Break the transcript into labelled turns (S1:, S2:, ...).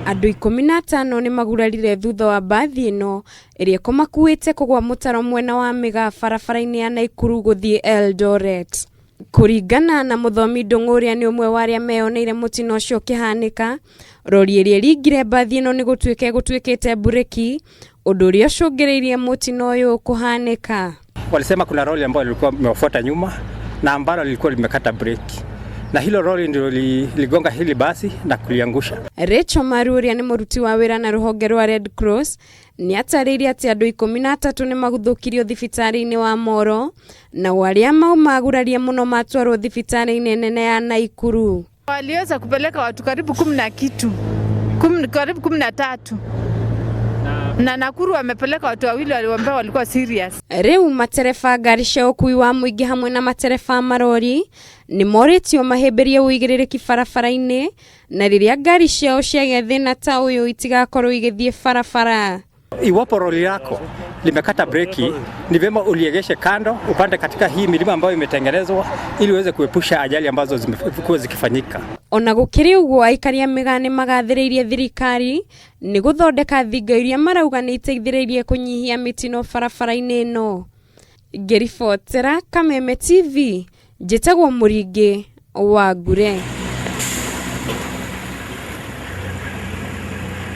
S1: Andũ 15 nĩ magurarire thutha wa mbathi ĩno ĩrĩa ĩkomakuĩte kũgwa mũtaro mwena wa Mĩgaa barabara-inĩ ya Naikuru gũthiĩ Eldoret. Kũringana na Mũthomi Ndung'u nĩ ũmwe wa arĩa meyoneire mũtino ũcio ũkĩhanĩka, rori ĩrĩa ĩringire mbathi ĩno nĩ gũtuĩkĩte bureki, ũndũ ũrĩa ũcũngĩrĩirie mũtino ũyũ kũhanĩka.
S2: Walisema kuna lori ambayo lilikuwa limefuata nyuma na ambalo lilikuwa limekata breki, na hilo lori ndio ligonga hili basi na kuliangusha. Rachel Maruria ni mũruti wa wĩra na rũhonge rwa Red Cross nĩ atarĩirie atĩ andũ 13 nĩ magũthũkirio thibitarĩ-inĩ wa Moro, na arĩa magurarie mũno matwarwo thibitarĩ-inĩ nene ya Naikuru.
S3: Waliweza kupeleka watu karibu 13 na Nakuru wamepeleka watu wawili ambao walikuwa serious.
S1: Rĩu matereba ngari cia ũkui wa mũingĩ hamwe na matereba marori nĩ moritio mahĩmbĩrie ũigĩrĩrĩki barabara-inĩ, na rĩrĩa ngari ciao ciagĩa thĩna ta ũyũ itigakorwo igĩthiĩ barabara.
S2: Iwapo lori lako limekata breki, ni vyema uliegeshe kando upande katika hii milima ambayo imetengenezwa ili uweze kuepusha ajali ambazo zimekuwa zikifanyika.
S1: Ona gũkĩrĩ ũguo, aikari a Mĩgaa nĩ magathĩrĩirie thirikari nĩ gũthondeka thingo iria marauga nĩ iteithĩrĩirie kũnyihia mĩtino barabara-inĩ ĩno. Ngĩribotera Kameme TV, njĩtagwo Mũringi wa Ngure.